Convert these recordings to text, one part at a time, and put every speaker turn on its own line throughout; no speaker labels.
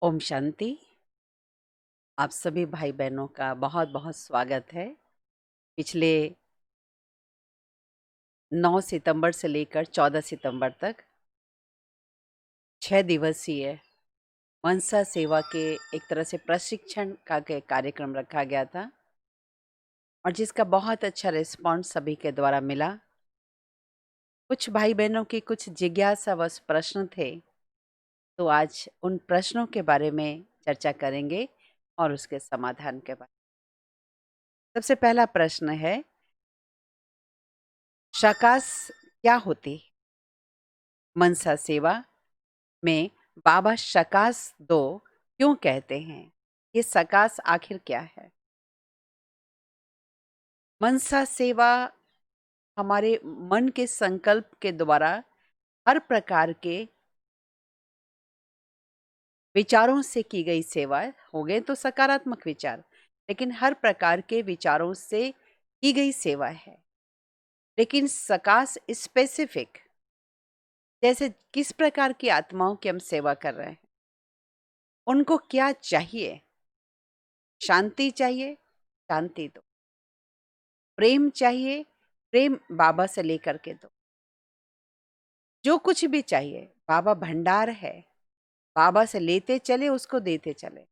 ओम शांति। आप सभी भाई बहनों का बहुत बहुत स्वागत है। पिछले 9 सितंबर से लेकर 14 सितंबर तक 6 दिवसीय मनसा सेवा के एक तरह से प्रशिक्षण का कार्यक्रम रखा गया था और जिसका बहुत अच्छा रिस्पॉन्स सभी के द्वारा मिला। कुछ भाई बहनों की कुछ जिज्ञासावश प्रश्न थे, तो आज उन प्रश्नों के बारे में चर्चा करेंगे और उसके समाधान के बारे में। सबसे पहला प्रश्न है, शकास क्या होती है? मनसा सेवा में बाबा शकास दो क्यों कहते हैं? ये शकास आखिर क्या है? मनसा सेवा हमारे मन के संकल्प के द्वारा हर प्रकार के विचारों से की गई सेवा हो गए तो सकारात्मक विचार, लेकिन हर प्रकार के विचारों से की गई सेवा है। लेकिन सकास स्पेसिफिक, जैसे किस प्रकार की आत्माओं की हम सेवा कर रहे हैं, उनको क्या चाहिए? शांति चाहिए, शांति दो। प्रेम चाहिए, प्रेम बाबा से लेकर के दो। जो कुछ भी चाहिए, बाबा भंडार है, बाबा से लेते चले, उसको देते चले।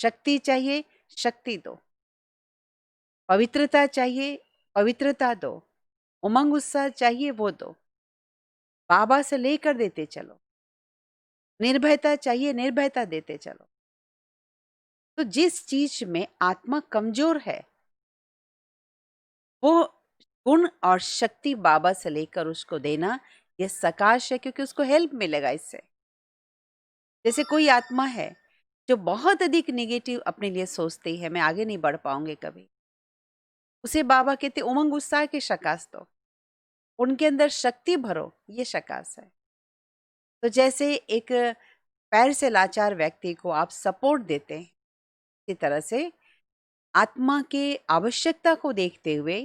शक्ति चाहिए, शक्ति दो। पवित्रता चाहिए, पवित्रता दो। उमंग उत्साह चाहिए, वो दो। बाबा से लेकर देते चलो। निर्भयता चाहिए, निर्भयता देते चलो। तो जिस चीज में आत्मा कमजोर है, वो गुण और शक्ति बाबा से लेकर उसको देना, यह सकाश है, क्योंकि उसको हेल्प मिलेगा इससे। जैसे कोई आत्मा है जो बहुत अधिक नेगेटिव अपने लिए सोचती है, मैं आगे नहीं बढ़ पाऊंगी कभी, उसे बाबा कहते उमंग उत्साह के शकास दो, उनके अंदर शक्ति भरो, ये शकास है। तो जैसे एक पैर से लाचार व्यक्ति को आप सपोर्ट देते हैं, इसी तरह से आत्मा के आवश्यकता को देखते हुए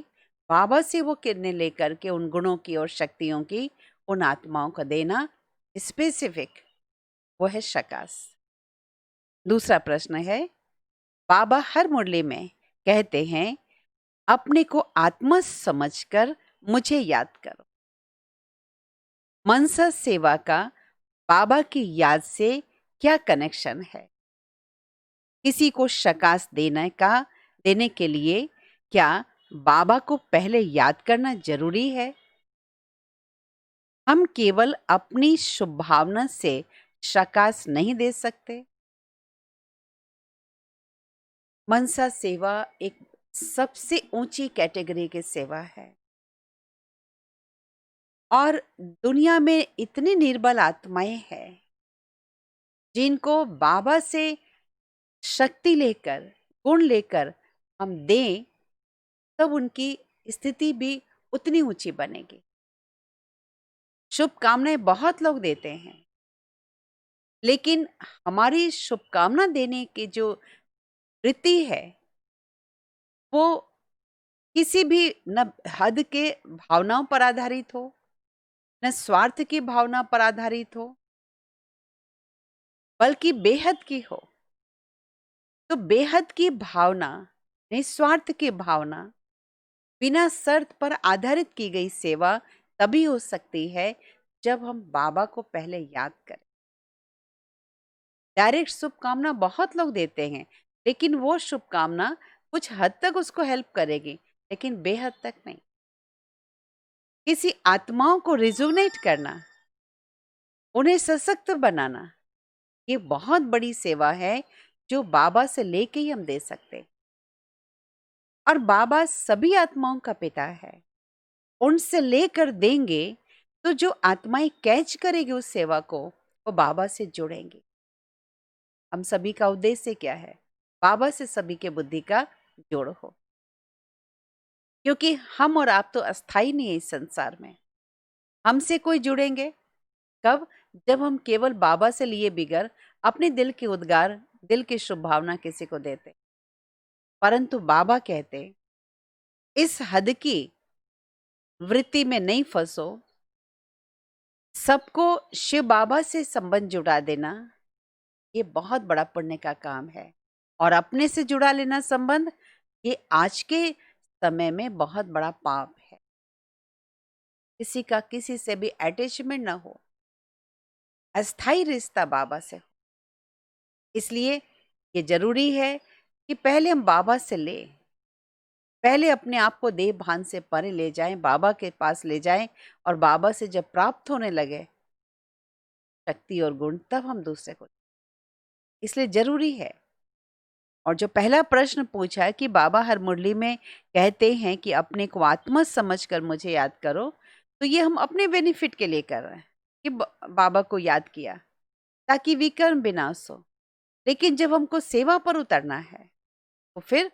बाबा से वो किरणें लेकर के उन गुणों की और शक्तियों की उन आत्माओं को देना स्पेसिफिक, वो है शकास। दूसरा प्रश्न है, बाबा हर मुरली में कहते हैं अपने को आत्मा समझकर मुझे याद करो। मनसा सेवा का बाबा की याद से क्या कनेक्शन है? किसी को शकास देने के लिए क्या बाबा को पहले याद करना जरूरी है? हम केवल अपनी शुभ भावना से शकास नहीं दे सकते। मनसा सेवा एक सबसे ऊंची कैटेगरी की सेवा है और दुनिया में इतनी निर्बल आत्माएं हैं जिनको बाबा से शक्ति लेकर, गुण लेकर हम दें, तब उनकी स्थिति भी उतनी ऊंची बनेगी। शुभकामनाएं बहुत लोग देते हैं, लेकिन हमारी शुभकामना देने की जो वृत्ति है, वो किसी भी न हद के भावनाओं पर आधारित हो, न स्वार्थ की भावना पर आधारित हो, बल्कि बेहद की हो। तो बेहद की भावना, निस्वार्थ की भावना, बिना शर्त पर आधारित की गई सेवा तभी हो सकती है जब हम बाबा को पहले याद करें। डायरेक्ट शुभकामना बहुत लोग देते हैं, लेकिन वो शुभकामना कुछ हद तक उसको हेल्प करेगी, लेकिन बेहद तक नहीं। किसी आत्माओं को रिजुनेट करना, उन्हें सशक्त बनाना, ये बहुत बड़ी सेवा है जो बाबा से लेके ही हम दे सकते। और बाबा सभी आत्माओं का पिता है, उनसे लेकर देंगे तो जो आत्माएं कैच करेगी उस सेवा को, वो बाबा से जुड़ेंगी। हम सभी का उद्देश्य क्या है? बाबा से सभी के बुद्धि का जोड़ हो, क्योंकि हम और आप तो अस्थाई नहीं है इस संसार में। हमसे कोई जुड़ेंगे कब? जब हम केवल बाबा से लिए बिगर अपने दिल के उद्गार, दिल की शुभ भावना किसी को देते। परंतु बाबा कहते इस हद की वृत्ति में नहीं फंसो, सबको शिव बाबा से संबंध जुड़ा देना, ये बहुत बड़ा पुण्य का काम है। और अपने से जुड़ा लेना संबंध, ये आज के समय में बहुत बड़ा पाप है। किसी का किसी से भी अटैचमेंट ना हो, अस्थाई रिश्ता बाबा से हो। इसलिए ये जरूरी है कि पहले हम बाबा से लें, पहले अपने आप को देह भान से परे ले जाएं, बाबा के पास ले जाएं, और बाबा से जब प्राप्त होने लगे शक्ति और गुण, तब हम दूसरे को। इसलिए जरूरी है। और जो पहला प्रश्न पूछा है कि बाबा हर मुरली में कहते हैं कि अपने को आत्मा समझकर मुझे याद करो, तो ये हम अपने बेनिफिट के लिए कर रहे हैं कि बाबा को याद किया ताकि विकर्म विनाश हो। लेकिन जब हमको सेवा पर उतरना है तो फिर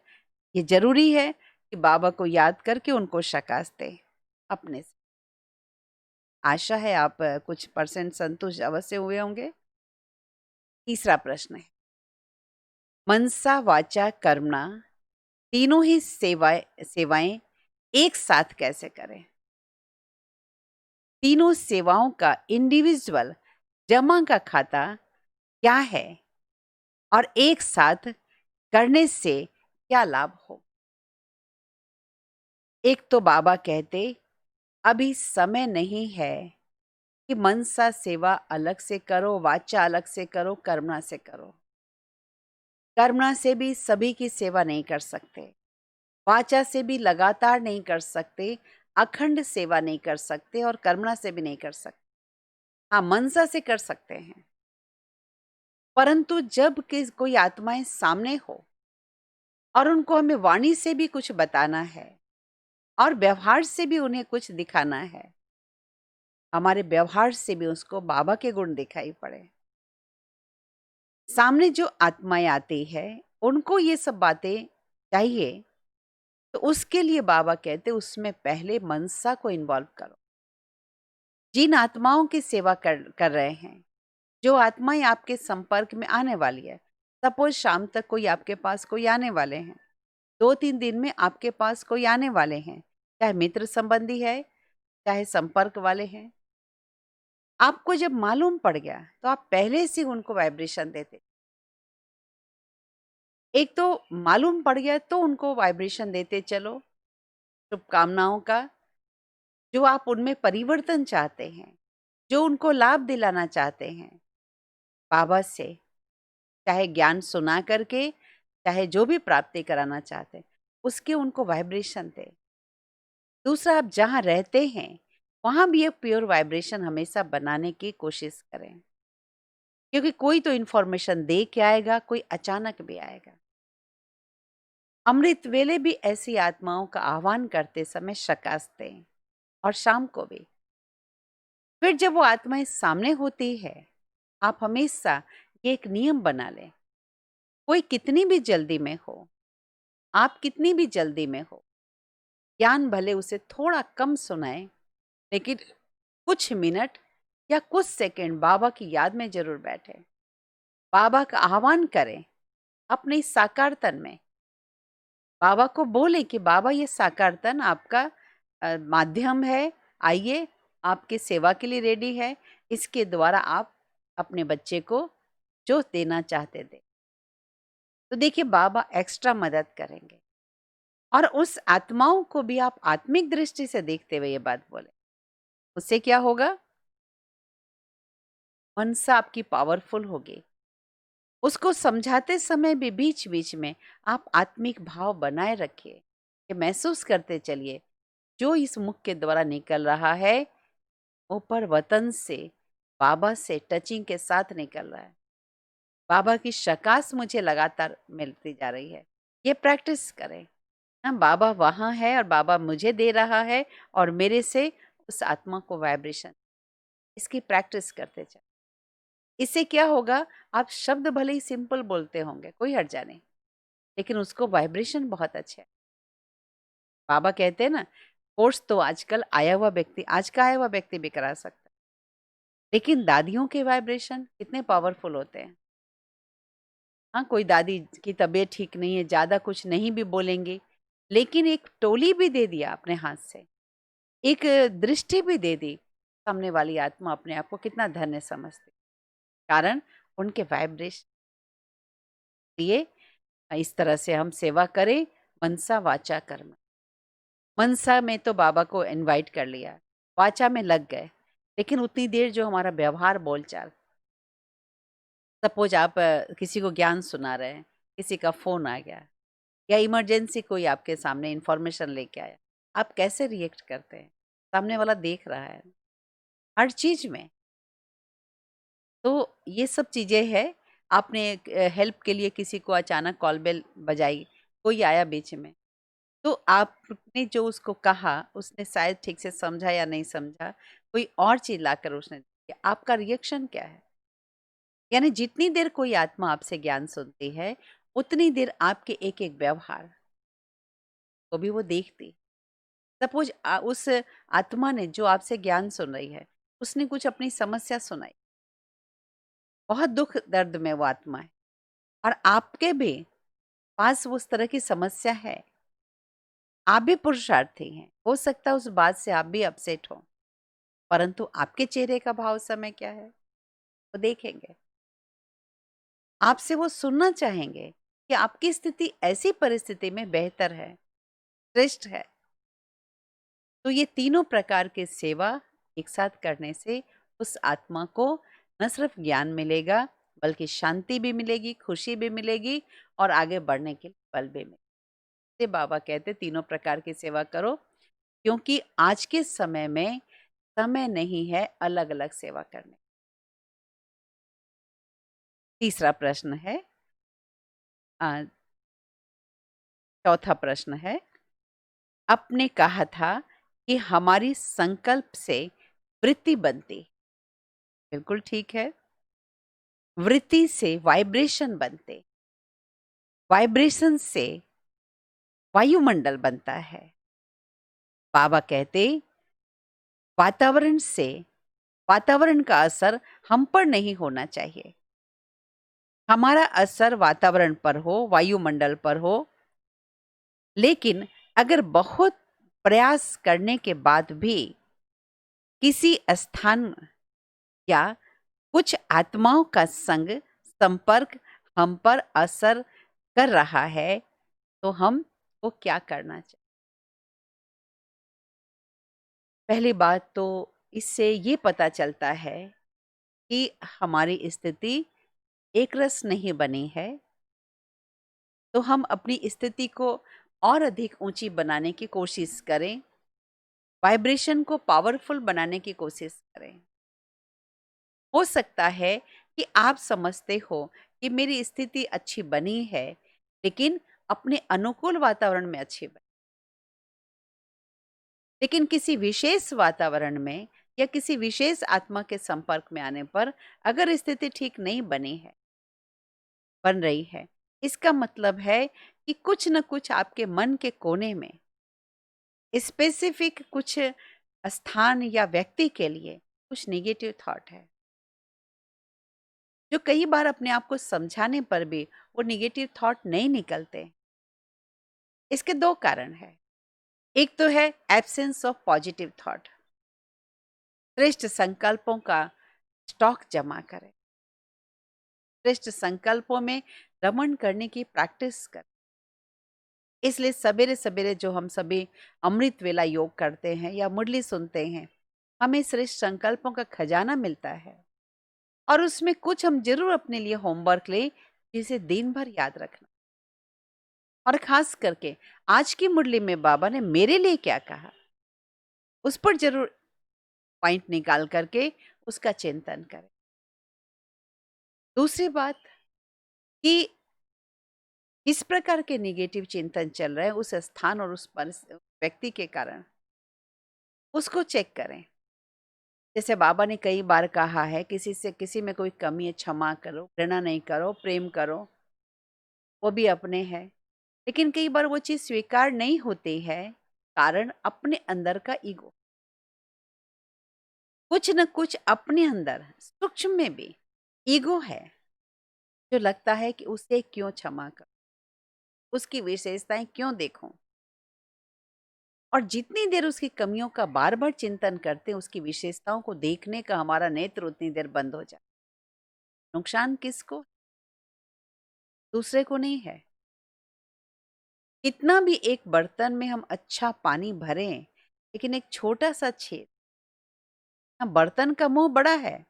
ये जरूरी है कि बाबा को याद करके उनको शकास दें अपने से। आशा है आप कुछ परसेंट संतुष्ट अवश्य हुए होंगे। तीसरा प्रश्न है, मनसा वाचा कर्मणा तीनों ही सेवाएं एक साथ कैसे करें? तीनों सेवाओं का इंडिविजुअल जमा का खाता क्या है और एक साथ करने से क्या लाभ हो? एक तो बाबा कहते अभी समय नहीं है कि मनसा सेवा अलग से करो, वाचा अलग से करो, कर्मणा से करो। कर्मणा से भी सभी की सेवा नहीं कर सकते, वाचा से भी लगातार नहीं कर सकते, अखंड सेवा नहीं कर सकते, और कर्मणा से भी नहीं कर सकते। हाँ, मनसा से कर सकते हैं, परंतु जब कोई आत्माएं सामने हो और उनको हमें वाणी से भी कुछ बताना है और व्यवहार से भी उन्हें कुछ दिखाना है, हमारे व्यवहार से भी उसको बाबा के गुण दिखाई पड़े। सामने जो आत्माएं आती है उनको ये सब बातें चाहिए, तो उसके लिए बाबा कहते उसमें पहले मनसा को इन्वॉल्व करो। जिन आत्माओं की सेवा कर रहे हैं, जो आत्माएं आपके संपर्क में आने वाली है, सपोज शाम तक कोई आपके पास कोई आने वाले हैं, 2-3 दिन में आपके पास कोई आने वाले हैं, चाहे मित्र संबंधी है, चाहे संपर्क वाले हैं, आपको जब मालूम पड़ गया तो आप पहले से उनको वाइब्रेशन देते। एक तो मालूम पड़ गया तो उनको वाइब्रेशन देते चलो शुभकामनाओं का, जो आप उनमें परिवर्तन चाहते हैं, जो उनको लाभ दिलाना चाहते हैं बाबा से, चाहे ज्ञान सुना करके, चाहे जो भी प्राप्ति कराना चाहते हैं, उसके उनको वाइब्रेशन दे। दूसरा, आप जहाँ रहते हैं वहाँ भी एक प्योर वाइब्रेशन हमेशा बनाने की कोशिश करें, क्योंकि कोई तो इन्फॉर्मेशन दे के आएगा, कोई अचानक भी आएगा। अमृत वेले भी ऐसी आत्माओं का आह्वान करते समय शकास दें, और शाम को भी। फिर जब वो आत्माएं सामने होती है, आप हमेशा ये एक नियम बना लें, कोई कितनी भी जल्दी में हो, आप कितनी भी जल्दी में हो, ज्ञान भले उसे थोड़ा कम सुनाए, लेकिन कुछ मिनट या कुछ सेकंड बाबा की याद में जरूर बैठे, बाबा का आह्वान करें अपने इस साकार तन में। बाबा को बोले कि बाबा ये साकार तन आपका माध्यम है, आइए आपकी सेवा के लिए रेडी है, इसके द्वारा आप अपने बच्चे को जो देना चाहते दे। तो देखिए बाबा एक्स्ट्रा मदद करेंगे, और उस आत्माओं को भी आप आत्मिक दृष्टि से देखते हुए ये बात बोले, उससे क्या होगा? मनसा आपकी पावरफुल होगी। उसको समझाते समय भी बीच बीच में आप आत्मिक भाव बनाए रखिए, कि महसूस करते चलिए जो इस मुख के द्वारा निकल रहा है ऊपर वतन से, बाबा से टचिंग के साथ निकल रहा है। बाबा की शकास मुझे लगातार मिलती जा रही है। ये प्रैक्टिस करें। हाँ, बाबा वहाँ है और बाबा मुझे दे रहा है और मेरे से उस आत्मा को वाइब्रेशन, इसकी प्रैक्टिस करते चलें। इससे क्या होगा? आप शब्द भले ही सिंपल बोलते होंगे, कोई हर्जा नहीं, लेकिन उसको वाइब्रेशन बहुत अच्छे है। बाबा कहते हैं ना, कोर्स तो आजकल आया हुआ व्यक्ति, आज का आया हुआ व्यक्ति भी करा सकता है, लेकिन दादियों के वाइब्रेशन कितने पावरफुल होते हैं। हाँ, कोई दादी की तबीयत ठीक नहीं है, ज़्यादा कुछ नहीं भी बोलेंगे, लेकिन एक टोली भी दे दिया अपने हाथ से, एक दृष्टि भी दे दी, सामने वाली आत्मा अपने आप को कितना धन्य समझती, कारण उनके वाइब्रेशन। इसलिए इस तरह से हम सेवा करें, मनसा वाचा कर्म। मनसा में तो बाबा को इनवाइट कर लिया, वाचा में लग गए, लेकिन उतनी देर जो हमारा व्यवहार बोलचाल, सपोज आप किसी को ज्ञान सुना रहे हैं, किसी का फ़ोन आ गया या इमरजेंसी कोई आपके सामने इन्फॉर्मेशन लेके आया, आप कैसे रिएक्ट करते हैं? सामने वाला देख रहा है, हर चीज़ में। तो ये सब चीज़ें हैं। आपने हेल्प के लिए किसी को अचानक कॉल बेल बजाई, कोई आया बीच में, तो आपने जो उसको कहा, उसने शायद ठीक से समझा या नहीं समझा, कोई और चीज़ लाकर उसने दी, आपका रिएक्शन क्या है? यानी जितनी देर कोई आत्मा आपसे ज्ञान सुनती है, उतनी देर आपके एक-एक व्यवहार को भी वो देखती। सपोज़ उस आत्मा ने जो आपसे ज्ञान सुन रही है, उसने कुछ अपनी समस्या सुनाई, बहुत दुःख दर्द में वो आत्मा है और आपके भी पास उस तरह की समस्या है। आप भी पुरुषार्थी हैं, हो सकता है उस बात से आप भी अपसेट हों, परंतु आपके चेहरे का भाव समय क्या है? वो देखेंगे। आपसे वो सुनना चाहेंगे कि आपकी स्थिति ऐसी परिस्थिति में बेहतर है, श्रेष्ठ है। तो ये तीनों प्रकार की सेवा एक साथ करने से उस आत्मा को न सिर्फ ज्ञान मिलेगा, बल्कि शांति भी मिलेगी, खुशी भी मिलेगी और आगे बढ़ने के लिए बल भी मिलेगा। इसलिए बाबा कहते तीनों प्रकार की सेवा करो, क्योंकि आज के समय में समय नहीं है अलग-अलग सेवा करने। तीसरा प्रश्न है, अ, चौथा प्रश्न है, आपने कहा था कि हमारी संकल्प से वृत्ति बनती। बिल्कुल ठीक है। वृत्ति से वाइब्रेशन बनते, वाइब्रेशन से वायुमंडल बनता है। बाबा कहते वातावरण से, वातावरण का असर हम पर नहीं होना चाहिए। हमारा असर वातावरण पर हो, वायुमंडल पर हो, लेकिन अगर बहुत प्रयास करने के बाद भी किसी स्थान या कुछ आत्माओं का संग, संपर्क हम पर असर कर रहा है, तो हमको क्या करना चाहिए? पहली बात तो इससे ये पता चलता है कि हमारी स्थिति एक रस नहीं बनी है, तो हम अपनी स्थिति को और अधिक ऊंची बनाने की कोशिश करें, वाइब्रेशन को पावरफुल बनाने की कोशिश करें। हो सकता है कि आप समझते हो कि मेरी स्थिति अच्छी बनी है, लेकिन अपने अनुकूल वातावरण में अच्छी बनी। लेकिन किसी विशेष वातावरण में या किसी विशेष आत्मा के संपर्क में आने पर अगर स्थिति ठीक नहीं बनी है, बन रही है, इसका मतलब है कि कुछ न कुछ आपके मन के कोने में स्पेसिफिक कुछ स्थान या व्यक्ति के लिए कुछ नेगेटिव थॉट है, जो कई बार अपने आप को समझाने पर भी वो नेगेटिव थॉट नहीं निकलते। इसके दो कारण है। एक तो है एब्सेंस ऑफ पॉजिटिव थॉट। श्रेष्ठ संकल्पों का स्टॉक जमा करें, श्रेष्ठ संकल्पों में रमण करने की प्रैक्टिस करें। इसलिए सवेरे सवेरे जो हम सभी अमृत वेला योग करते हैं या मुरली सुनते हैं, हमें श्रेष्ठ संकल्पों का खजाना मिलता है और उसमें कुछ हम जरूर अपने लिए होमवर्क लें, जिसे दिन भर याद रखना। और खास करके आज की मुरली में बाबा ने मेरे लिए क्या कहा, उस पर जरूर पॉइंट निकाल करके उसका चिंतन करें। दूसरी बात कि इस प्रकार के नेगेटिव चिंतन चल रहे हैं उस स्थान और उस व्यक्ति के कारण, उसको चेक करें। जैसे बाबा ने कई बार कहा है, किसी से किसी में कोई कमी है क्षमा करो, घृणा नहीं करो, प्रेम करो, वो भी अपने हैं। लेकिन कई बार वो चीज़ स्वीकार नहीं होती है, कारण अपने अंदर का ईगो। कुछ न कुछ अपने अंदर सूक्ष्म में भी ईगो है, जो लगता है कि उसे क्यों क्षमा करूं, उसकी विशेषताएं क्यों देखूं। और जितनी देर उसकी कमियों का बार बार चिंतन करते हैं, उसकी विशेषताओं को देखने का हमारा नेत्र उतनी देर बंद हो जाए। नुकसान किसको? दूसरे को नहीं है। कितना भी एक बर्तन में हम अच्छा पानी भरें, लेकिन एक छोटा सा छेद, हाँ, बर्तन का मुंह बड़ा है,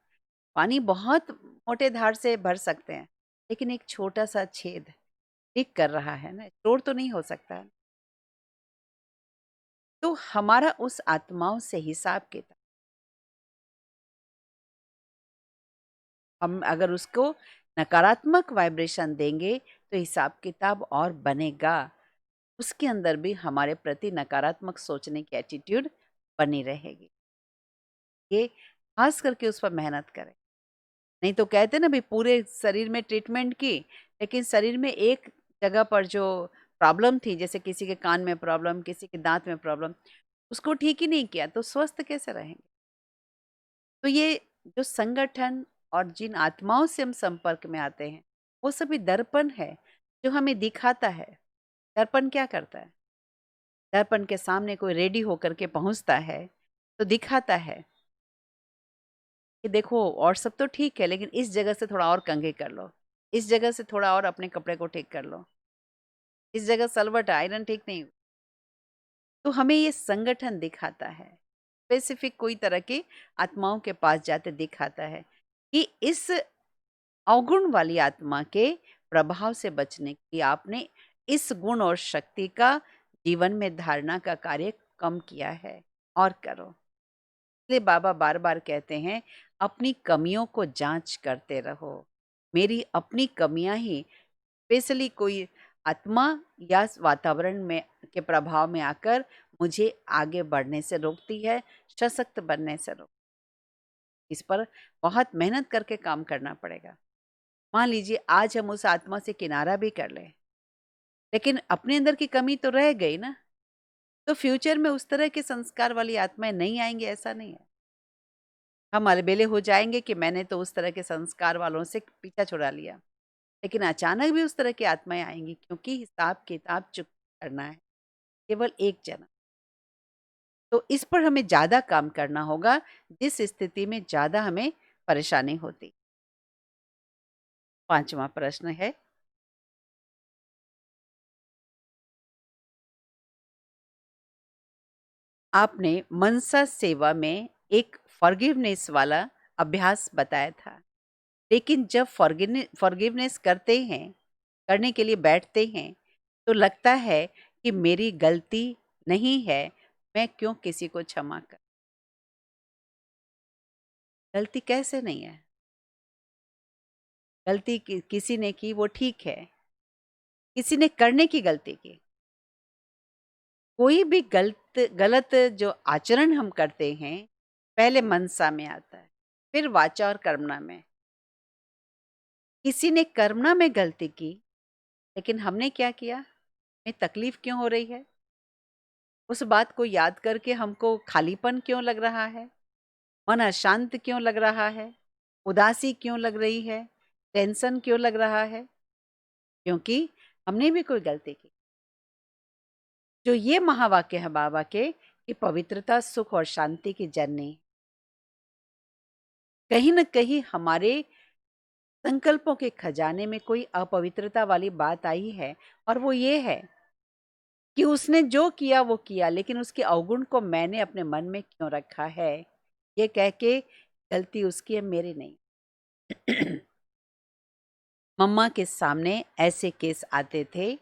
पानी बहुत मोटे धार से भर सकते हैं, लेकिन एक छोटा सा छेद लीक कर रहा है ना, स्टोर तो नहीं हो सकता है। तो हमारा उस आत्माओं से हिसाब किताब, हम अगर उसको नकारात्मक वाइब्रेशन देंगे तो हिसाब किताब और बनेगा, उसके अंदर भी हमारे प्रति नकारात्मक सोचने की एटीट्यूड बनी रहेगी। ये खास करके उस पर मेहनत करें। नहीं तो कहते ना, भाई पूरे शरीर में ट्रीटमेंट की, लेकिन शरीर में एक जगह पर जो प्रॉब्लम थी, जैसे किसी के कान में प्रॉब्लम, किसी के दांत में प्रॉब्लम, उसको ठीक ही नहीं किया, तो स्वस्थ कैसे रहेंगे? तो ये जो संगठन और जिन आत्माओं से हम संपर्क में आते हैं, वो सभी दर्पण है जो हमें दिखाता है। दर्पण क्या करता है? दर्पण के सामने कोई रेडी होकर के पहुंचता है तो दिखाता है कि देखो, और सब तो ठीक है, लेकिन इस जगह से थोड़ा और कंघी कर लो, इस जगह से थोड़ा और अपने कपड़े को ठीक कर लो, इस जगह सलवट आयरन ठीक नहीं। तो हमें ये संगठन दिखाता है, स्पेसिफिक कोई तरह की आत्माओं के पास जाते दिखाता है कि इस अवगुण वाली आत्मा के प्रभाव से बचने के लिए आपने इस गुण और शक्ति का जीवन में धारणा का कार्य कम किया है, और करो। इसलिए बाबा बार बार कहते हैं, अपनी कमियों को जांच करते रहो। मेरी अपनी कमियां ही स्पेशली कोई आत्मा या वातावरण में के प्रभाव में आकर मुझे आगे बढ़ने से रोकती है, सशक्त बनने से रोक। इस पर बहुत मेहनत करके काम करना पड़ेगा। मान लीजिए आज हम उस आत्मा से किनारा भी कर लें, लेकिन अपने अंदर की कमी तो रह गई ना, तो फ्यूचर में उस तरह के संस्कार वाली आत्माएं नहीं आएंगी, ऐसा नहीं है। हम अलबेले हो जाएंगे कि मैंने तो उस तरह के संस्कार वालों से पीछा छुड़ा लिया, लेकिन अचानक भी उस तरह की आत्माएं आएंगी, क्योंकि हिसाब किताब चुकता करना है केवल एक जन्म। तो इस पर हमें ज्यादा काम करना होगा, जिस स्थिति में ज्यादा हमें परेशानी होती। पांचवा प्रश्न है, आपने मनसा सेवा में एक फॉरगिवनेस वाला अभ्यास बताया था, लेकिन जब फॉरगिवनेस करने के लिए बैठते हैं, तो लगता है कि मेरी गलती नहीं है, मैं क्यों किसी को क्षमा कर। गलती कैसे नहीं है? गलती किसी ने की, वो ठीक है। किसी ने करने की गलती की। कोई भी गलत जो आचरण हम करते हैं, पहले मनसा में आता है, फिर वाचा और कर्मणा में। किसी ने कर्मणा में गलती की, लेकिन हमने क्या किया? हमें तकलीफ क्यों हो रही है? उस बात को याद करके हमको खालीपन क्यों लग रहा है? मन अशांत क्यों लग रहा है? उदासी क्यों लग रही है? टेंशन क्यों लग रहा है? क्योंकि हमने भी कोई गलती की। जो ये महावाक्य है बाबा के कि पवित्रता सुख और शांति की जननी, कहीं न कहीं हमारे संकल्पों के खजाने में कोई अपवित्रता वाली बात आई है, और वो ये है कि उसने जो किया वो किया, लेकिन उसके अवगुण को मैंने अपने मन में क्यों रखा है, ये कह के गलती उसकी है, मेरी नहीं। मम्मा के सामने ऐसे केस आते थे।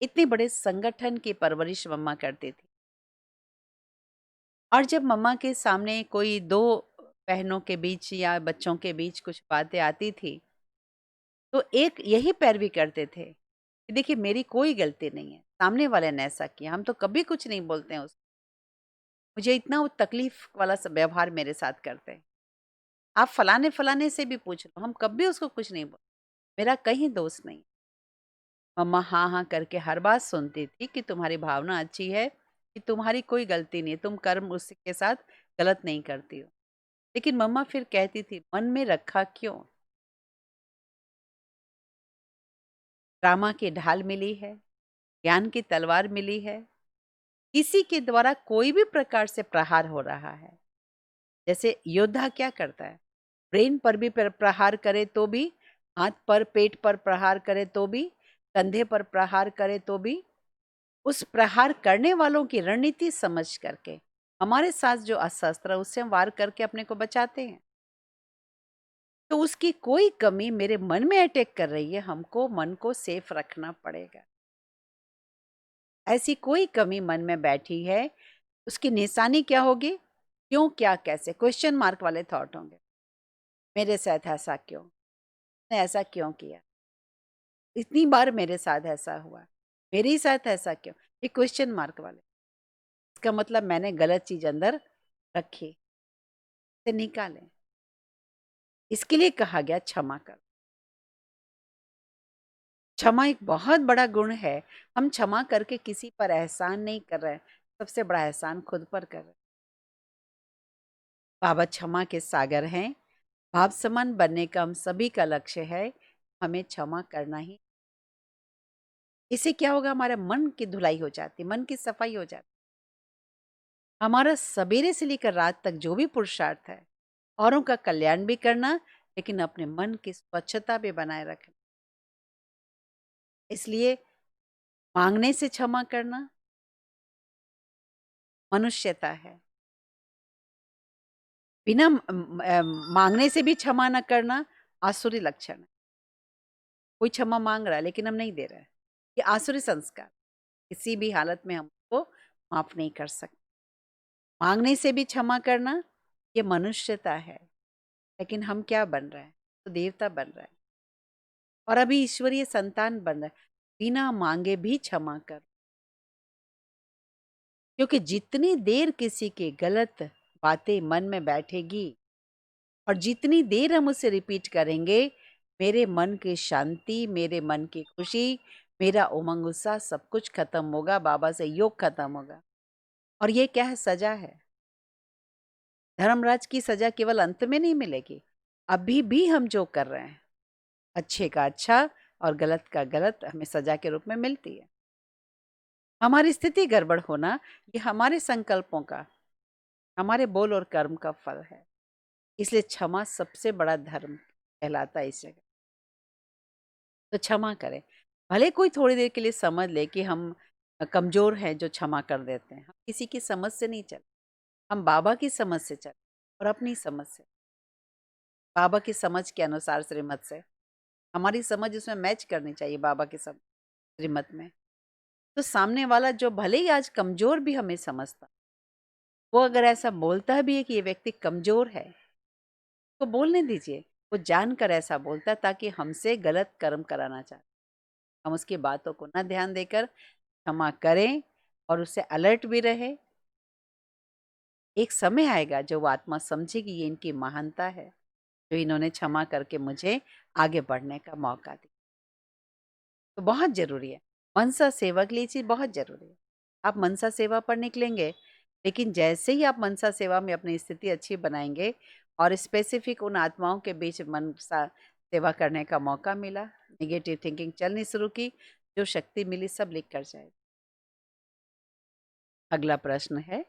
इतने बड़े संगठन की परवरिश मम्मा करती थी, और जब मम्मा के सामने कोई दो बहनों के बीच या बच्चों के बीच कुछ बातें आती थी, तो एक यही पैरवी करते थे कि देखिए, मेरी कोई गलती नहीं है, सामने वाले ने ऐसा किया, हम तो कभी कुछ नहीं बोलते हैं उसको, मुझे इतना वो तकलीफ वाला सब व्यवहार मेरे साथ करते हैं। आप फलाने फलाने से भी पूछ लो, हम कभी उसको कुछ नहीं बोलते, मेरा कहीं दोष नहीं। मम्मा हाँ हाँ करके हर बात सुनती थी कि तुम्हारी भावना अच्छी है, कि तुम्हारी कोई गलती नहीं है, तुम कर्म उसके साथ गलत नहीं करती हो। लेकिन मम्मा फिर कहती थी, मन में रखा क्यों? ड्रामा की ढाल मिली है, ज्ञान की तलवार मिली है, किसी के द्वारा कोई भी प्रकार से प्रहार हो रहा है। जैसे योद्धा क्या करता है, ब्रेन पर भी प्रहार करे तो भी हाथ पर, पेट पर प्रहार करे तो भी, कंधे पर प्रहार करे तो भी, उस प्रहार करने वालों की रणनीति समझ करके हमारे साथ जो अस्त्र है उससे हम वार करके अपने को बचाते हैं। तो उसकी कोई कमी मेरे मन में अटैक कर रही है, हमको मन को सेफ रखना पड़ेगा। ऐसी कोई कमी मन में बैठी है, उसकी निशानी क्या होगी? क्यों, क्या, कैसे, क्वेश्चन मार्क वाले थॉट होंगे। मेरे साथ ऐसा क्यों, ने ऐसा क्यों किया, इतनी बार मेरे साथ ऐसा हुआ, मेरे ही साथ ऐसा क्यों, ये क्वेश्चन मार्क वाले। इसका मतलब मैंने गलत चीज अंदर रखी, से निकालें। इसके लिए कहा गया क्षमा कर। क्षमा एक बहुत बड़ा गुण है। हम क्षमा करके किसी पर एहसान नहीं कर रहे हैं, सबसे बड़ा एहसान खुद पर कर रहे हैं। बाबा क्षमा के सागर हैं। भाव समान बनने का हम सभी का लक्ष्य है। हमें क्षमा करना ही। इससे क्या होगा? हमारे मन की धुलाई हो जाती, मन की सफाई हो जाती। हमारा सवेरे से लेकर रात तक जो भी पुरुषार्थ है, औरों का कल्याण भी करना, लेकिन अपने मन की स्वच्छता भी बनाए रखना। इसलिए मांगने से क्षमा करना मनुष्यता है। बिना मांगने से भी क्षमा न करना आसुरी लक्षण है। कोई क्षमा मांग रहा है लेकिन हम नहीं दे रहे हैं, ये आसुरी संस्कार। किसी भी हालत में हम उसको माफ नहीं कर सकते। मांगने से भी क्षमा करना ये मनुष्यता है। लेकिन हम क्या बन रहे हैं? तो देवता बन रहे हैं और अभी ईश्वरीय संतान बन रहे हैं। बिना मांगे भी क्षमा कर, क्योंकि जितनी देर किसी की गलत बातें मन में बैठेगी और जितनी देर हम उसे रिपीट करेंगे, मेरे मन की शांति, मेरे मन की खुशी, मेरा उमंग उत्साह सब कुछ खत्म होगा, बाबा से योग खत्म होगा। और ये क्या है? सजा है। धर्मराज की सजा केवल अंत में नहीं मिलेगी, अभी भी हम जो कर रहे हैं, अच्छे का अच्छा और गलत का गलत, हमें सजा के रूप में मिलती है। हमारी स्थिति गड़बड़ होना ये हमारे संकल्पों का, हमारे बोल और कर्म का फल है। इसलिए क्षमा सबसे बड़ा धर्म कहलाता है इस जगह। तो क्षमा करें। भले कोई थोड़ी देर के लिए समझ ले कि हम कमजोर हैं जो क्षमा कर देते हैं। हम किसी की समझ से नहीं चले, हम बाबा की समझ से चले और अपनी समझ से, बाबा की समझ के अनुसार श्रीमत से। हमारी समझ उसमें मैच करनी चाहिए बाबा की समझ श्रीमत में। तो सामने वाला जो भले ही आज कमजोर भी हमें समझता, वो अगर ऐसा बोलता भी है कि ये व्यक्ति कमजोर है, तो बोलने दीजिए। वो जानकर ऐसा बोलता है ताकि हमसे गलत कर्म कराना चाहता। हम उसकी बातों को न ध्यान देकर क्षमा करें और उससे अलर्ट भी रहे। एक समय आएगा जो वो आत्मा समझेगी ये इनकी महानता है, जो इन्होंने क्षमा करके मुझे आगे बढ़ने का मौका दिया। तो बहुत जरूरी है मनसा सेवा के लिए, चीज बहुत जरूरी है। आप मनसा सेवा पर निकलेंगे, लेकिन जैसे ही आप मनसा सेवा में अपनी स्थिति अच्छी बनाएंगे और स्पेसिफिक उन आत्माओं के बीच मनसा सेवा करने का मौका मिला, नेगेटिव थिंकिंग चलनी शुरू की, जो शक्ति मिली सब लिख कर जाए। अगला प्रश्न है,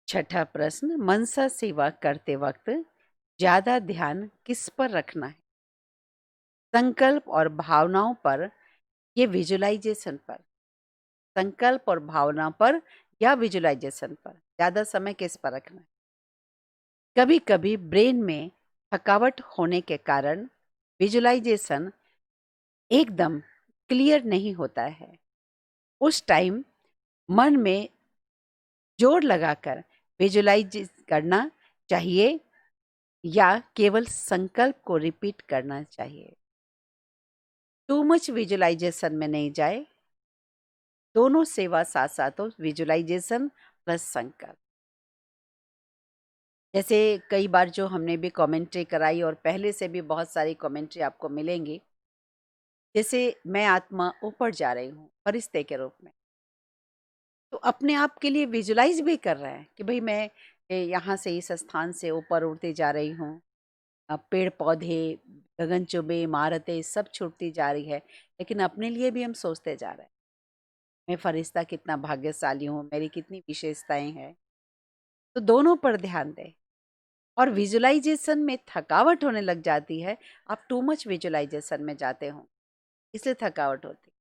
छठा प्रश्न, मनसा सेवा करते वक्त ज्यादा ध्यान किस पर रखना है? संकल्प और भावनाओं पर, ये विजुलाइजेशन पर? संकल्प और भावना पर या विजुलाइजेशन पर? ज्यादा समय किस पर रखना है? कभी कभी ब्रेन में थकावट होने के कारण विजुलाइजेशन एकदम क्लियर नहीं होता है। उस टाइम मन में जोर लगाकर विजुलाइज करना चाहिए या केवल संकल्प को रिपीट करना चाहिए? टू मच विजुलाइजेशन में नहीं जाए। दोनों सेवा साथ साथ हो, विजुलाइजेशन प्लस संकल्प। जैसे कई बार जो हमने भी कमेंट्री कराई और पहले से भी बहुत सारी कमेंट्री आपको मिलेंगी। जैसे मैं आत्मा ऊपर जा रही हूँ फरिश्ते के रूप में, तो अपने आप के लिए विजुलाइज भी कर रहे हैं कि भाई मैं यहाँ से इस स्थान से ऊपर उड़ती जा रही हूँ। पेड़ पौधे, गगनचुंबी इमारतें सब छूटती जा रही है, लेकिन अपने लिए भी हम सोचते जा रहे हैं, मैं फरिश्ता कितना भाग्यशाली हूँ, मेरी कितनी विशेषताएं हैं। तो दोनों पर ध्यान दें। और विजुअलाइजेशन में थकावट होने लग जाती है। आप टू मच विजुअलाइजेशन में जाते हो, इसलिए थकावट होती है।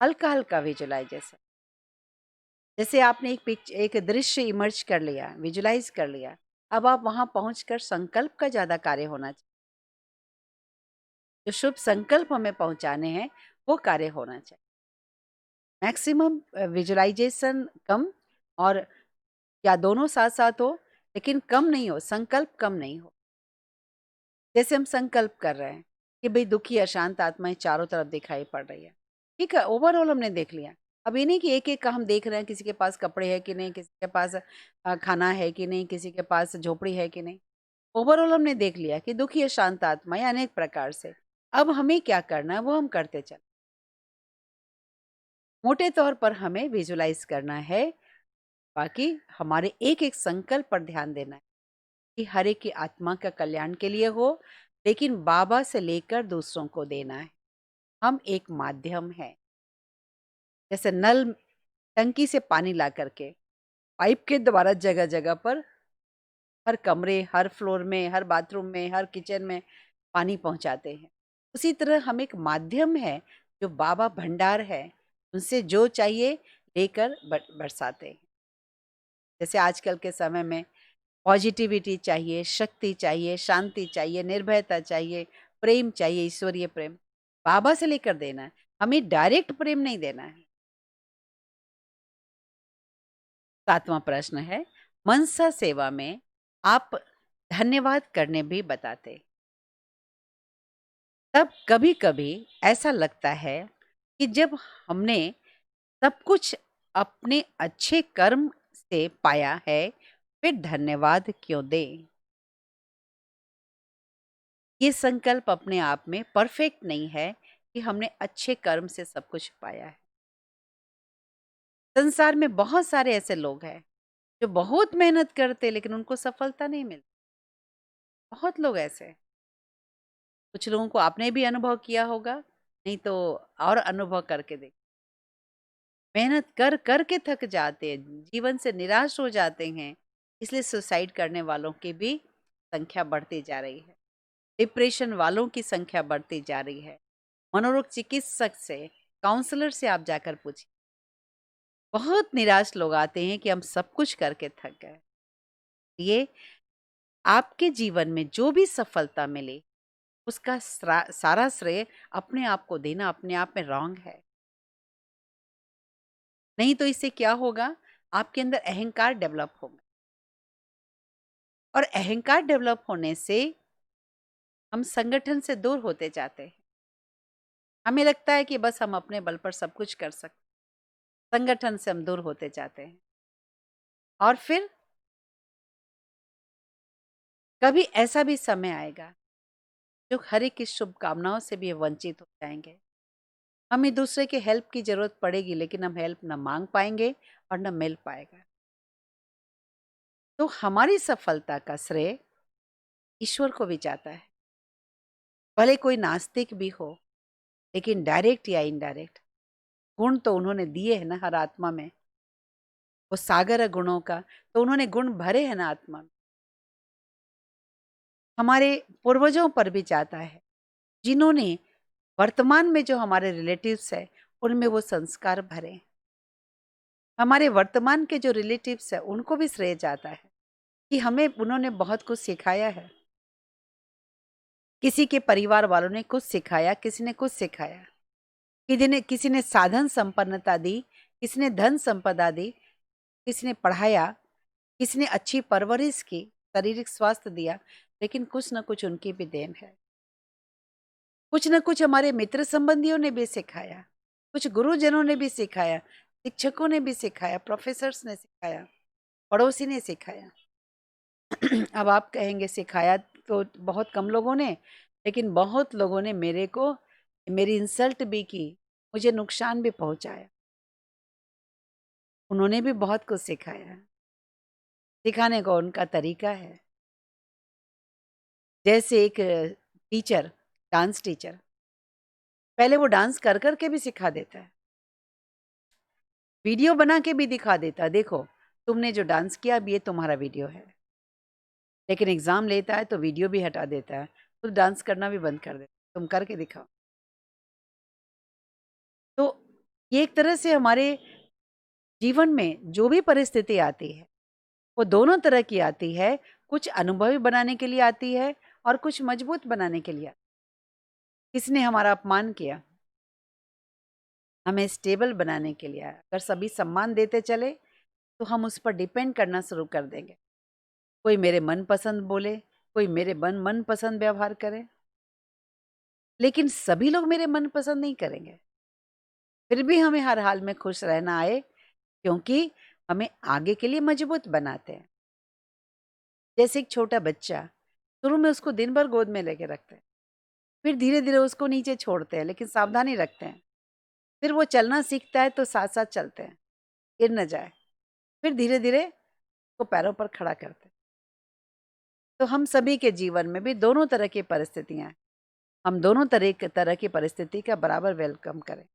हल्का हल्का विजुअलाइजेशन, जैसे आपने एक दृश्य इमर्ज कर लिया, विजुअलाइज कर लिया, अब आप वहां पहुंचकर संकल्प का ज्यादा कार्य होना चाहिए। जो शुभ संकल्प हमें पहुंचाने हैं वो कार्य होना चाहिए। मैक्सिमम विजुअलाइजेशन कम, और या दोनों साथ साथ हो, लेकिन कम नहीं हो, संकल्प कम नहीं हो। जैसे हम संकल्प कर रहे हैं कि भाई दुखी अशांत आत्माएं चारों तरफ दिखाई पड़ रही है, ठीक है, ओवरऑल हमने देख लिया। अब ये नहीं कि एक एक का हम देख रहे हैं, किसी के पास कपड़े है कि नहीं, किसी के पास खाना है कि नहीं, किसी के पास झोपड़ी है कि नहीं। ओवरऑल हमने देख लिया कि दुखी अशांत आत्माएं अनेक प्रकार से। अब हमें क्या करना है वो हम करते चल। मोटे तौर पर हमें विजुलाइज करना है, बाकी हमारे एक एक संकल्प पर ध्यान देना है कि हर एक की आत्मा का कल्याण के लिए हो, लेकिन बाबा से लेकर दूसरों को देना है। हम एक माध्यम है। जैसे नल, टंकी से पानी ला करके पाइप के द्वारा जगह जगह पर, हर कमरे, हर फ्लोर में, हर बाथरूम में, हर किचन में पानी पहुंचाते हैं। उसी तरह हम एक माध्यम है, जो बाबा भंडार है, उनसे जो चाहिए लेकर बरसाते हैं। जैसे आजकल के समय में पॉजिटिविटी चाहिए, शक्ति चाहिए, शांति चाहिए, निर्भयता चाहिए, प्रेम चाहिए, ईश्वरीय प्रेम बाबा से लेकर देना है। हमें डायरेक्ट प्रेम नहीं देना है। 7वां प्रश्न है, मनसा सेवा में आप धन्यवाद करने भी बताते, तब कभी कभी ऐसा लगता है कि जब हमने सब कुछ अपने अच्छे कर्म से पाया है, फिर धन्यवाद क्यों दें? ये संकल्प अपने आप में परफेक्ट नहीं है कि हमने अच्छे कर्म से सब कुछ पाया है। संसार में बहुत सारे ऐसे लोग हैं जो बहुत मेहनत करते लेकिन उनको सफलता नहीं मिलती। बहुत लोग ऐसे हैं। कुछ लोगों को आपने भी अनुभव किया होगा, नहीं तो और अनुभव करके देख। मेहनत कर कर के थक जाते हैं, जीवन से निराश हो जाते हैं, इसलिए सुसाइड करने वालों की भी संख्या बढ़ती जा रही है। डिप्रेशन वालों की संख्या बढ़ती जा रही है। मनोरोग चिकित्सक से, काउंसलर से आप जाकर पूछिए। बहुत निराश लोग आते हैं कि हम सब कुछ करके थक गए। ये आपके जीवन में जो भी सफलता मिली, उसका सारा श्रेय अपने आप को देना अपने आप में रॉन्ग है। नहीं तो इससे क्या होगा, आपके अंदर अहंकार डेवलप होगा, और अहंकार डेवलप होने से हम संगठन से दूर होते जाते हैं। हमें लगता है कि बस हम अपने बल पर सब कुछ कर सकते, संगठन से हम दूर होते जाते हैं, और फिर कभी ऐसा भी समय आएगा जो हर एक की शुभकामनाओं से भी वंचित हो जाएंगे। हमें दूसरे के हेल्प की जरूरत पड़ेगी, लेकिन हम हेल्प न मांग पाएंगे और न मिल पाएगा। तो हमारी सफलता का श्रेय ईश्वर को भी जाता है। भले कोई नास्तिक भी हो, लेकिन डायरेक्ट या इनडायरेक्ट गुण तो उन्होंने दिए हैं ना हर आत्मा में। वो सागर है गुणों का, तो उन्होंने गुण भरे हैं ना आत्मा में। हमारे पूर्वजों पर भी जाता है, जिन्होंने वर्तमान में जो हमारे रिलेटिव्स है उनमें वो संस्कार भरे हैं। हमारे वर्तमान के जो रिलेटिव्स है उनको भी श्रेय जाता है कि हमें उन्होंने बहुत कुछ सिखाया है। किसी के परिवार वालों ने कुछ सिखाया, किसी ने कुछ सिखाया, किसी ने साधन संपन्नता दी, किसी ने धन संपदा दी, किसी ने पढ़ाया, किसी ने अच्छी परवरिश की, शारीरिक स्वास्थ्य दिया, लेकिन कुछ न कुछ उनकी भी देन है। कुछ न कुछ हमारे मित्र संबंधियों ने भी सिखाया, कुछ गुरुजनों ने भी सिखाया, शिक्षकों ने भी सिखाया, प्रोफेसर्स ने सिखाया, पड़ोसी ने सिखाया। अब आप कहेंगे सिखाया तो बहुत कम लोगों ने, लेकिन बहुत लोगों ने मेरी इंसल्ट भी की, मुझे नुकसान भी पहुंचाया। उन्होंने भी बहुत कुछ सिखाया। सिखाने का उनका तरीका है। जैसे एक टीचर, डांस टीचर, पहले वो डांस कर कर के भी सिखा देता है, वीडियो बना के भी दिखा देता है, देखो तुमने जो डांस किया अब ये तुम्हारा वीडियो है। लेकिन एग्ज़ाम लेता है तो वीडियो भी हटा देता है, तो डांस करना भी बंद कर देता है, तुम करके दिखाओ। तो ये एक तरह से हमारे जीवन में जो भी परिस्थिति आती है, वो दोनों तरह की आती है, कुछ अनुभवी बनाने के लिए आती है और कुछ मजबूत बनाने के लिए। किसने हमारा अपमान किया, हमें स्टेबल बनाने के लिए आया। अगर सभी सम्मान देते चले, तो हम उस पर डिपेंड करना शुरू कर देंगे। कोई मेरे मनपसंद बोले, कोई मेरे मनपसंद व्यवहार करे, लेकिन सभी लोग मेरे मनपसंद नहीं करेंगे। फिर भी हमें हर हाल में खुश रहना आए, क्योंकि हमें आगे के लिए मजबूत बनाते हैं। जैसे एक छोटा बच्चा, शुरू में उसको दिन भर गोद में लेके रखते हैं, फिर धीरे-धीरे उसको नीचे छोड़ते हैं, लेकिन सावधानी रखते हैं। फिर वो चलना सीखता है तो साथ-साथ चलते हैं, गिर न जाए। फिर धीरे-धीरे उसको पैरों पर खड़ा करते हैं। तो हम सभी के जीवन में भी दोनों तरह की परिस्थितियाँ हैं। हम दोनों तरह की परिस्थिति का बराबर वेलकम करें।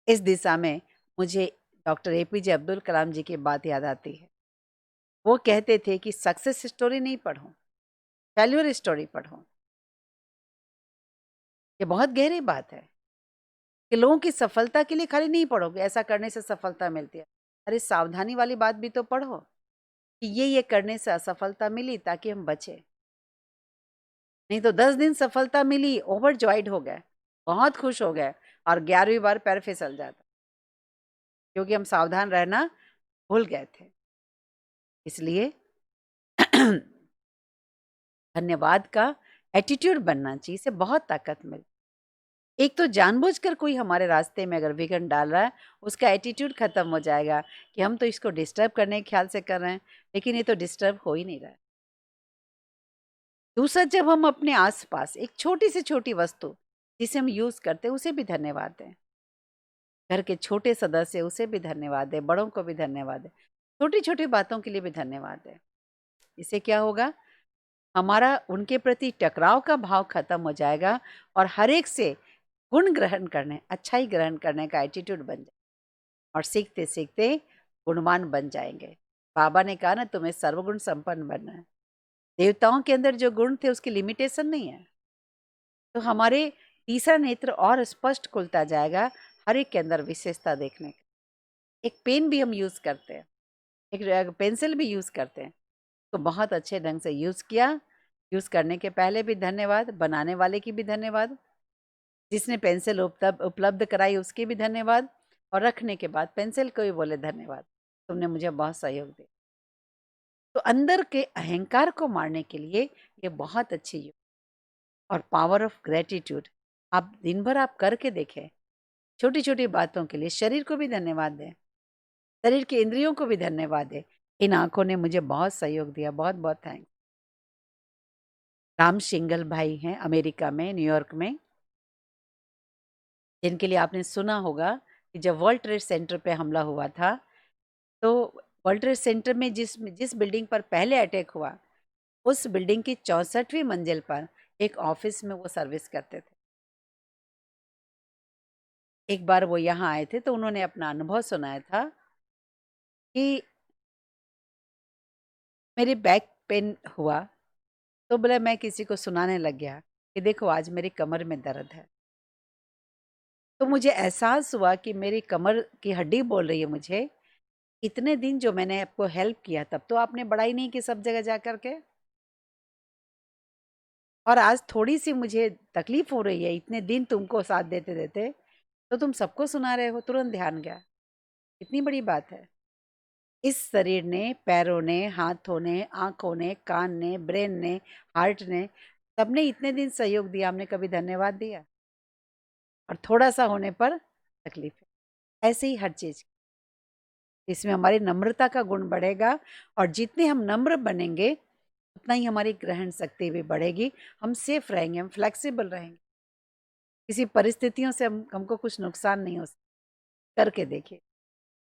इस दिशा में मुझे डॉक्टर एपीजे अब्दुल कलाम जी की बात याद आती है। वो कहते थे कि सक्सेस स्टोरी नहीं पढ़ो, फेल्योर स्टोरी पढ़ो। ये बहुत गहरी बात है कि लोगों की सफलता के लिए खाली नहीं पढ़ोगे, ऐसा करने से सफलता मिलती है। अरे सावधानी वाली बात भी तो पढ़ो कि ये करने से असफलता मिली ताकि हम बचें। नहीं तो 10 दिन सफलता मिली, ओवरजॉयड हो गए, बहुत खुश हो गए और 11वीं बार पैर फिसल जाता, क्योंकि हम सावधान रहना भूल गए थे। इसलिए धन्यवाद का एटीट्यूड बनना चाहिए, इससे बहुत ताकत मिलती। एक तो जानबूझकर कोई हमारे रास्ते में अगर विघ्न डाल रहा है, उसका एटीट्यूड खत्म हो जाएगा कि हम तो इसको डिस्टर्ब करने के ख्याल से कर रहे हैं, लेकिन ये तो डिस्टर्ब हो ही नहीं रहा है। दूसरा, जब हम अपने आस-पास एक छोटी से छोटी वस्तु जिसे हम यूज़ करते हैं, उसे भी धन्यवाद दें। घर के छोटे सदस्य, उसे भी धन्यवाद दें, बड़ों को भी धन्यवाद दें। छोटी-छोटी बातों के लिए भी धन्यवाद दें। इससे क्या होगा? हमारा उनके प्रति टकराव का भाव खत्म हो जाएगा और हर एक से गुण ग्रहण करने, अच्छाई ग्रहण करने का एटीट्यूड बन जाए और सीखते-सीखते गुणवान बन जाएँगे। बाबा ने कहा ना, तुम्हें सर्वगुण संपन्न बनना है। देवताओं के अंदर जो गुण थे उसकी लिमिटेशन नहीं है। तो हमारे तीसरा नेत्र और स्पष्ट खुलता जाएगा हर एक के अंदर विशेषता देखने का। एक पेन भी हम यूज़ करते हैं, एक पेंसिल भी यूज़ करते हैं, तो बहुत अच्छे ढंग से यूज़ किया। यूज़ करने के पहले भी धन्यवाद, बनाने वाले की भी धन्यवाद, जिसने पेंसिल उपलब्ध कराई उसकी भी धन्यवाद और रखने के बाद पेंसिल को भी बोले धन्यवाद, तुमने मुझे बहुत सहयोग दिया। तो अंदर के अहंकार को मारने के लिए ये बहुत अच्छी योग और पावर ऑफ ग्रैटिट्यूड आप दिन भर आप करके देखें। छोटी-छोटी बातों के लिए शरीर को भी धन्यवाद दें, शरीर के इंद्रियों को भी धन्यवाद दें। इन आँखों ने मुझे बहुत सहयोग दिया, बहुत-बहुत थैंक्स। राम सिंघल भाई हैं अमेरिका में, न्यूयॉर्क में, जिनके लिए आपने सुना होगा कि जब वर्ल्ड ट्रेड सेंटर पे हमला हुआ था, तो वर्ल्ड ट्रेड सेंटर में जिस जिस बिल्डिंग पर पहले अटैक हुआ, उस बिल्डिंग की 64वीं मंजिल पर एक ऑफ़िस में वो सर्विस करते थे। एक बार वो यहाँ आए थे, तो उन्होंने अपना अनुभव सुनाया था कि मेरी बैक पेन हुआ, तो बोला मैं किसी को सुनाने लग गया कि देखो आज मेरी कमर में दर्द है। तो मुझे एहसास हुआ कि मेरी कमर की हड्डी बोल रही है मुझे, इतने दिन जो मैंने आपको हेल्प किया तब तो आपने बड़ाई नहीं की सब जगह जा कर के, और आज थोड़ी-सी मुझे तकलीफ हो रही है, इतने दिन तुमको साथ देते-देते, तो तुम सबको सुना रहे हो। तुरंत ध्यान गया, कितनी बड़ी बात है। इस शरीर ने, पैरों ने, हाथों ने, आँखों ने, कान ने, ब्रेन ने, हार्ट ने, सबने इतने दिन सहयोग दिया, हमने कभी धन्यवाद दिया? और थोड़ा-सा होने पर तकलीफ है। ऐसे ही हर चीज़, इसमें हमारी नम्रता का गुण बढ़ेगा और जितने हम नम्र बनेंगे, उतना ही हमारी ग्रहण शक्ति भी बढ़ेगी। हम सेफ रहेंगे, हम फ्लेक्सिबल रहेंगे। किसी परिस्थितियों से हमको कुछ नुकसान नहीं हो सकता। करके देखिए।